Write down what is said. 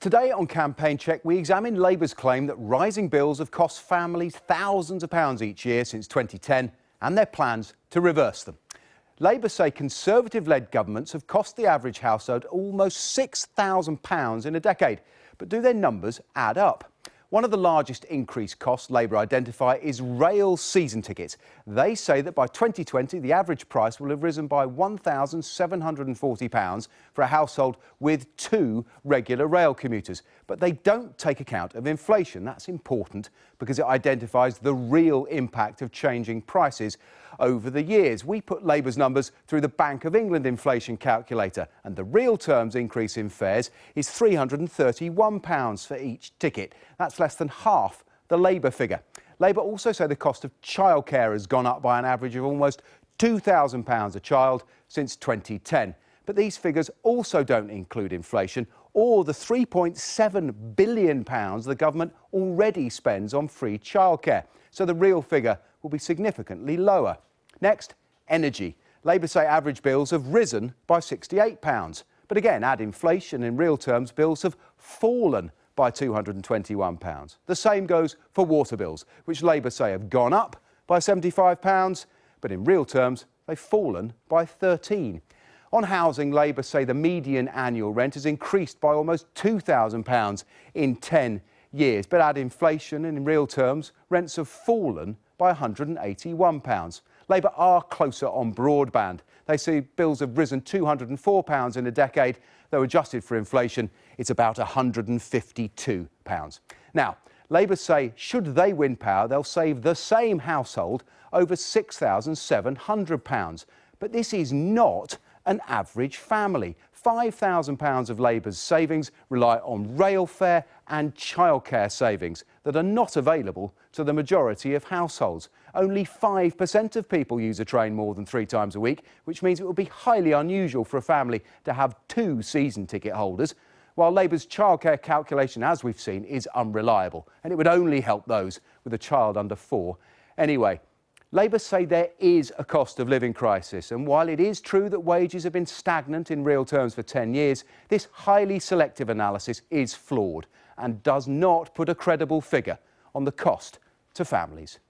Today on Campaign Check, we examine Labour's claim that rising bills have cost families thousands of pounds each year since 2010 and their plans to reverse them. Labour say Conservative-led governments have cost the average household almost £6,000 in a decade. But do their numbers add up? One of the largest increased costs Labour identify is rail season tickets. They say that by 2020, the average price will have risen by £1,740 for a household with 2 regular rail commuters. But they don't take account of inflation. That's important because it identifies the real impact of changing prices over the years. We put Labour's numbers through the Bank of England inflation calculator, and the real terms increase in fares is £331 for each ticket. That's less than half the Labour figure. Labour also say the cost of childcare has gone up by an average of almost £2,000 a child since 2010. But these figures also don't include inflation or the £3.7 billion the government already spends on free childcare. So the real figure will be significantly lower. Next, energy. Labour say average bills have risen by £68. But again, add inflation, in real terms, bills have fallen by £221. The same goes for water bills, which Labour say have gone up by £75, but in real terms, they've fallen by £13. On housing, Labour say the median annual rent has increased by almost £2,000 in 10 years. But add inflation, and in real terms, rents have fallen by £181. Labour are closer on broadband. They say bills have risen £204 in a decade. Though adjusted for inflation, it's about £152. Now, Labour say should they win power, they'll save the same household over £6,700. But this is not an average family. £5,000 of Labour's savings rely on rail fare and childcare savings that are not available to the majority of households. Only 5% of people use a train more than 3 times a week, which means it would be highly unusual for a family to have 2 season ticket holders, while Labour's childcare calculation, as we've seen, is unreliable, and it would only help those with a child under 4. Anyway, Labour say there is a cost of living crisis, and while it is true that wages have been stagnant in real terms for 10 years, this highly selective analysis is flawed and does not put a credible figure on the cost to families.